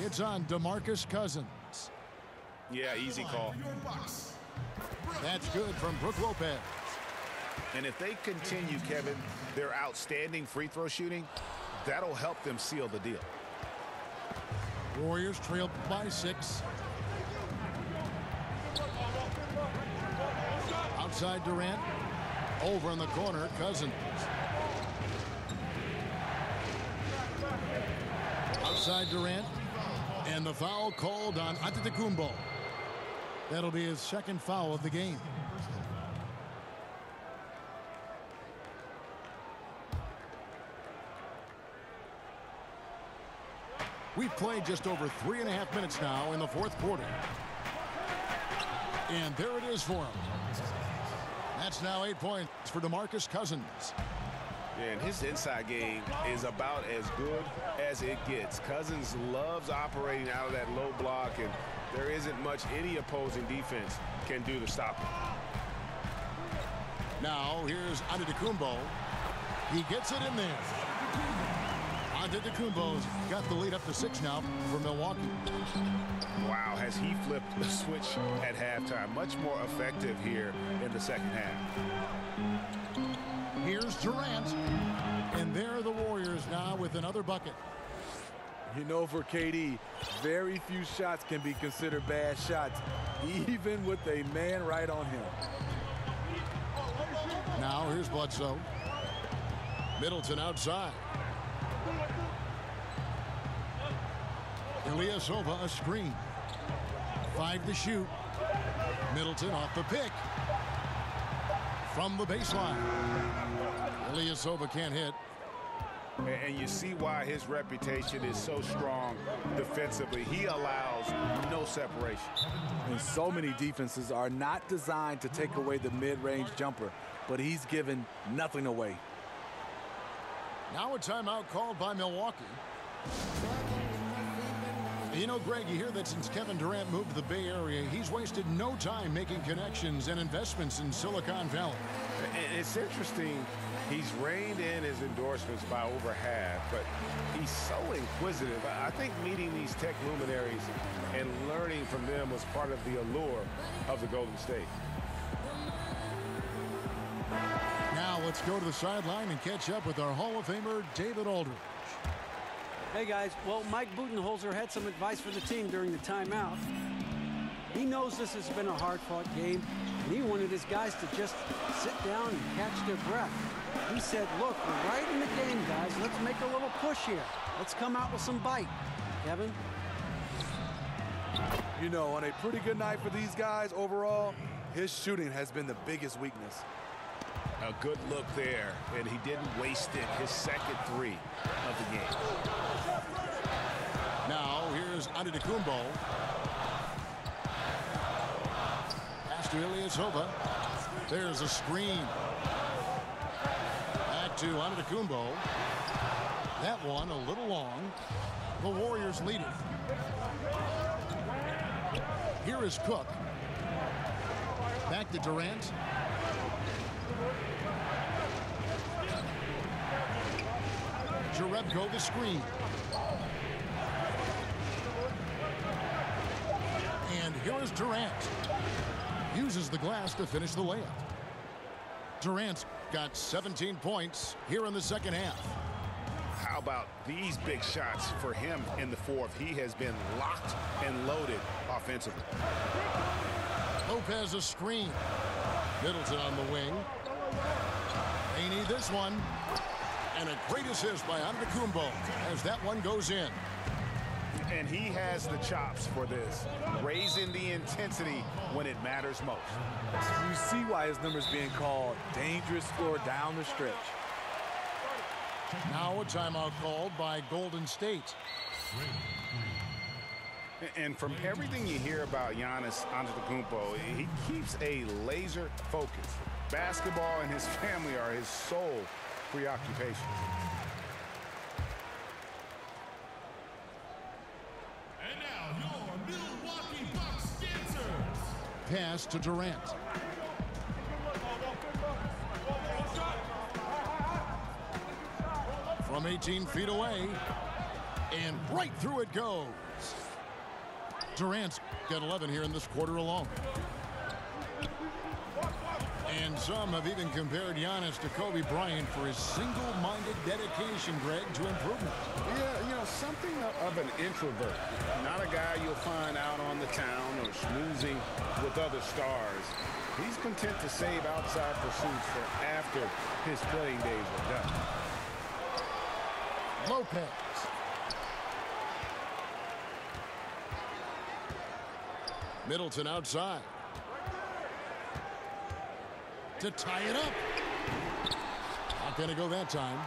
It's on DeMarcus Cousins. Yeah, easy call. That's good from Brook Lopez. And if they continue, Kevin, their outstanding free throw shooting, that'll help them seal the deal. Warriors trailed by 6. Outside Durant. Over in the corner, Cousins. Outside Durant. And the foul called on Antetokounmpo. That'll be his second foul of the game. We've played just over 3.5 minutes now in the fourth quarter. And there it is for him. That's now 8 points for DeMarcus Cousins. And his inside game is about as good as it gets. Cousins loves operating out of that low block, and there isn't much any opposing defense can do to stop him. Now here's Antetokounmpo. He gets it in there. Antetokounmpo's got the lead up to 6 now for Milwaukee. Wow, has he flipped the switch at halftime. Much more effective here in the second half. Here's Durant. And there are the Warriors now with another bucket. You know, for KD, very few shots can be considered bad shots, even with a man right on him. Now here's Bledsoe. Middleton outside. Ilyasova a screen. 5 to shoot. Middleton off the pick. From the baseline. Ilyasova can't hit. And you see why his reputation is so strong defensively. He allows no separation. And so many defenses are not designed to take away the mid-range jumper, but he's given nothing away. Now a timeout called by Milwaukee. You know, Greg, you hear that since Kevin Durant moved to the Bay Area, he's wasted no time making connections and investments in Silicon Valley. And it's interesting, he's reined in his endorsements by over half, but he's so inquisitive. I think meeting these tech luminaries and learning from them was part of the allure of the Golden State. Now let's go to the sideline and catch up with our Hall of Famer, David Aldridge. Hey, guys. Well, Mike Budenholzer had some advice for the team during the timeout. He knows this has been a hard-fought game, and he wanted his guys to just sit down and catch their breath. He said, look, we're right in the game, guys. Let's make a little push here. Let's come out with some bite. Kevin? You know, on a pretty good night for these guys overall, his shooting has been the biggest weakness. A good look there, and he didn't waste it. His second three of the game. Now here's Antetokounmpo. Pass to Ilyasova. There's a screen. Back to Antetokounmpo. That one a little long. The Warriors lead it. Here is Cook. Back to Durant. Jerebko the screen. And here is Durant. Uses the glass to finish the layup. Durant's got 17 points here in the second half. How about these big shots for him in the fourth? He has been locked and loaded offensively. Lopez a screen. Middleton on the wing. They need this one. And a great assist by Antetokounmpo as that one goes in. And he has the chops for this, raising the intensity when it matters most. You see why his number's being called dangerous score down the stretch. Now a timeout called by Golden State. And from everything you hear about Giannis Antetokounmpo, he keeps a laser focus. Basketball and his family are his sole preoccupation. And now your Milwaukee Bucks dancers. Pass to Durant. From 18 feet away. And right through it goes. Durant's got 11 here in this quarter alone. And some have even compared Giannis to Kobe Bryant for his single-minded dedication, Greg, to improvement. Yeah, you know, something of an introvert. Not a guy you'll find out on the town or schmoozing with other stars. He's content to save outside pursuits for after his playing days are done. Lopez. Middleton outside. To tie it up. Not going to go that time.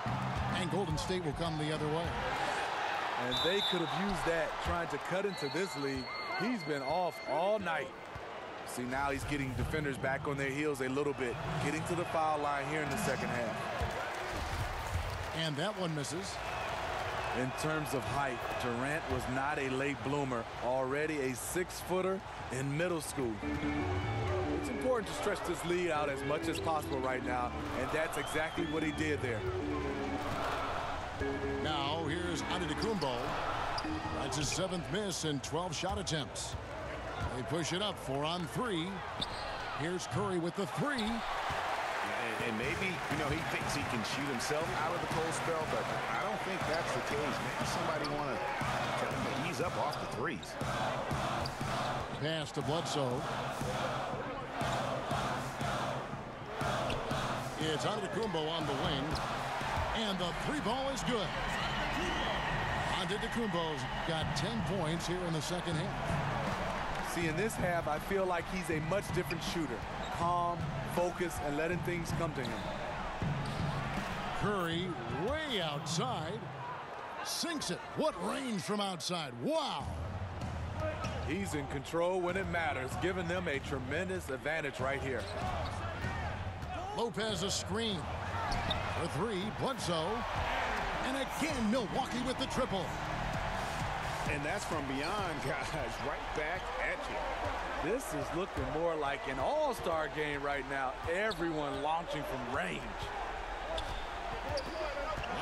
And Golden State will come the other way. And they could have used that trying to cut into this league. He's been off all night. See, now he's getting defenders back on their heels a little bit, getting to the foul line here in the second half. And that one misses. In terms of height, Durant was not a late bloomer, already a 6-footer in middle school. It's important to stretch this lead out as much as possible right now, and that's exactly what he did there. Now here's Antetokounmpo. That's his 7th miss in 12 shot attempts. They push it up 4 on 3. Here's Curry with the 3. And maybe, you know, he thinks he can shoot himself out of the cold spell, but I don't think that's the case. Maybe somebody want to tell him to ease up off the threes. Pass to Bledsoe. It's Antetokounmpo on the wing. And the 3 ball is good. Antetokounmpo's got 10 points here in the second half. See, in this half, I feel like he's a much different shooter. Calm, focused, and letting things come to him. Curry way outside. Sinks it. What range from outside. Wow. He's in control when it matters, giving them a tremendous advantage right here. Lopez a screen. For three, Bledsoe. And again, Milwaukee with the triple. And that's from beyond, guys, right back at you. This is looking more like an all-star game right now. Everyone launching from range.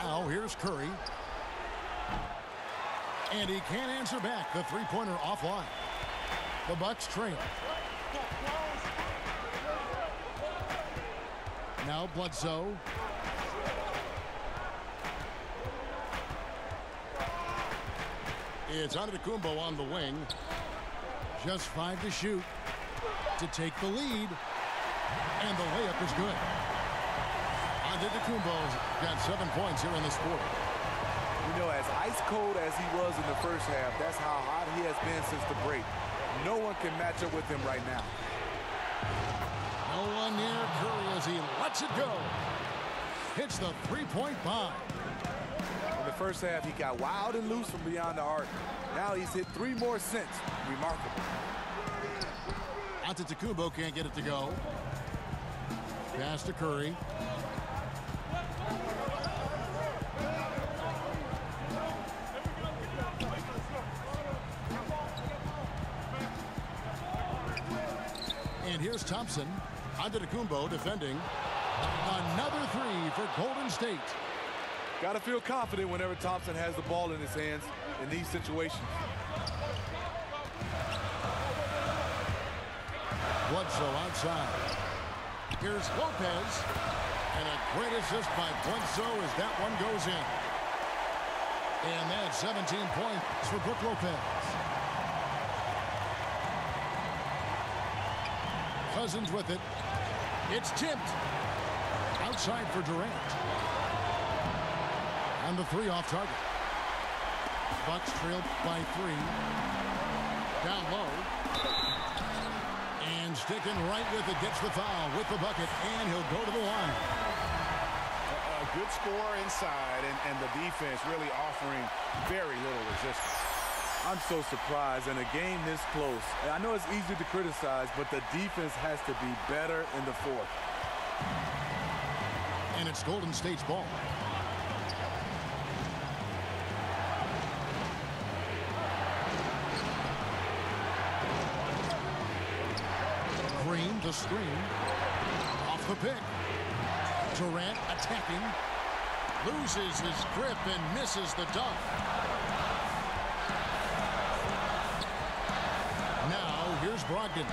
Now here's Curry. And he can't answer back. The three-pointer offline. The Bucks trail. Now Bledsoe. It's Antetokounmpo on the wing. Just 5 to shoot to take the lead. And the layup is good. Antetokounmpo's got 7 points here in this quarter. You know, as ice cold as he was in the first half, that's how hot he has been since the break. No one can match up with him right now. No one near Curry as he lets it go. Hits the three-point bomb. In the first half, he got wild and loose from beyond the arc. Now he's hit 3 more since. Remarkable. Antetokounmpo can't get it to go. Pass to Curry. And here's Thompson. Antetokounmpo defending. Another three for Golden State. Got to feel confident whenever Thompson has the ball in his hands in these situations. Bledsoe outside. Here's Lopez. And a great assist by Bledsoe as that one goes in. And that's 17 points for Brook Lopez. Cousins with it. It's tipped. Outside for Durant. And the three off target. Bucks trailed by 3. Down low. And sticking right with it. Gets the foul with the bucket. And he'll go to the line. A good score inside. And the defense really offering very little resistance. I'm so surprised in a game this close. I know it's easy to criticize, but the defense has to be better in the fourth. And it's Golden State's ball. Green, the screen. Off the pick. Durant attacking. Loses his grip and misses the dunk. Now, here's Brogdon.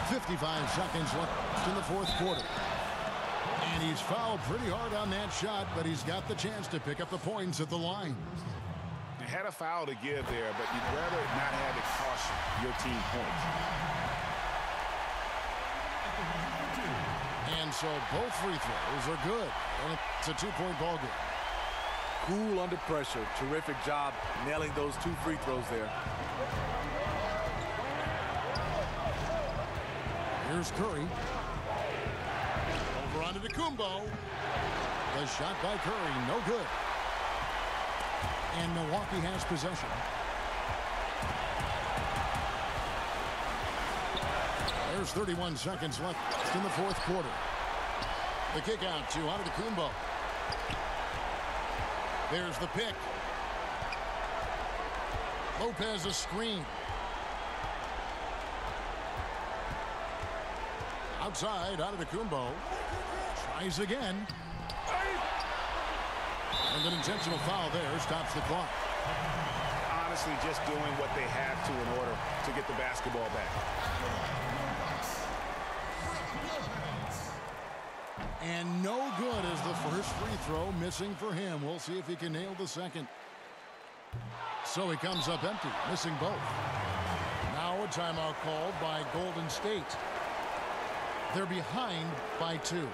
.55 seconds left in the fourth quarter. And he's fouled pretty hard on that shot, but he's got the chance to pick up the points at the line. You had a foul to give there, but you'd rather not have it cost your team points. And so both free throws are good. And it's a 2-point ball game. Cool under pressure. Terrific job nailing those 2 free throws there. Here's Curry. Over onto Antetokounmpo. The shot by Curry, no good. And Milwaukee has possession. There's 31 seconds left in the fourth quarter. The kick out to Antetokounmpo. There's the pick. Lopez a screen. Outside, Antetokounmpo tries again. And an intentional foul there stops the clock. Honestly, just doing what they have to in order to get the basketball back. And no good as the first free throw missing for him. We'll see if he can nail the second. So he comes up empty, missing both. Now a timeout called by Golden State. They're behind by 2.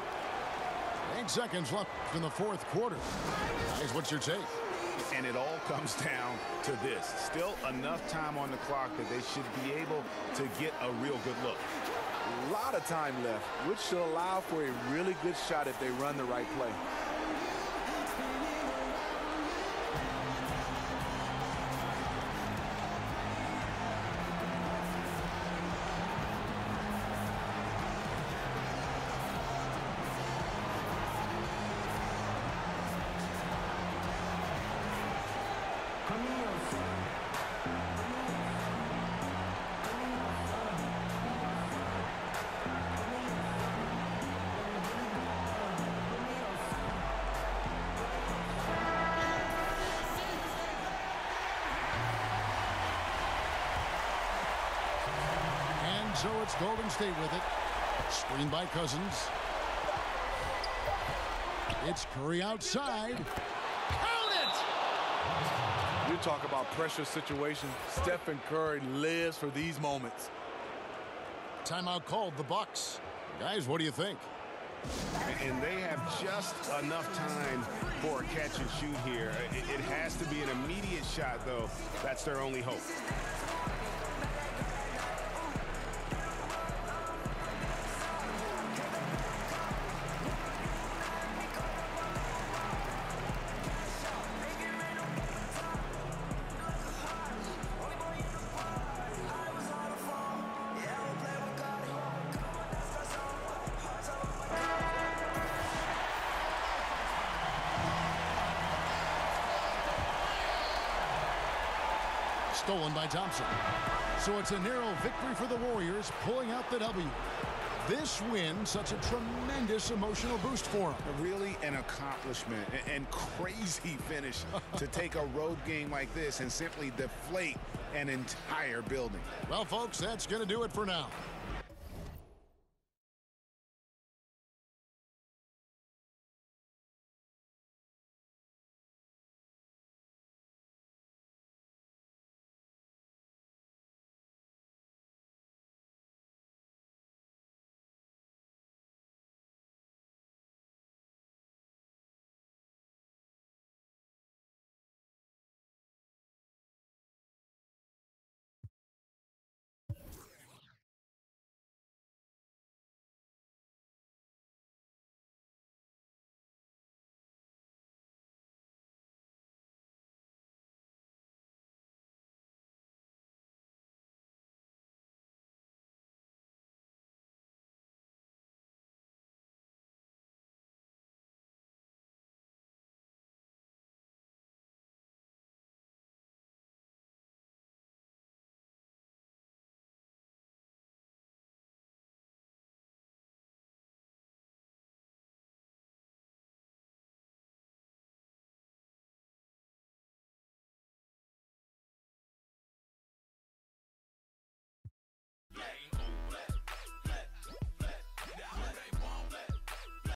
8 seconds left in the fourth quarter. Guys, what's your take? And it all comes down to this. Still enough time on the clock that they should be able to get a real good look. A lot of time left, which should allow for a really good shot if they run the right play. So it's Golden State with it. Screen by Cousins. It's Curry outside. Count it! You talk about pressure situation. Stephen Curry lives for these moments. Timeout called, the Bucks. Guys, what do you think? And they have just enough time for a catch and shoot here. It has to be an immediate shot, though. That's their only hope. Stolen by Thompson. So it's a narrow victory for the Warriors, pulling out the W. This win, such a tremendous emotional boost for them. Really an accomplishment and crazy finish to take a road game like this and simply deflate an entire building. Well, folks, that's going to do it for now.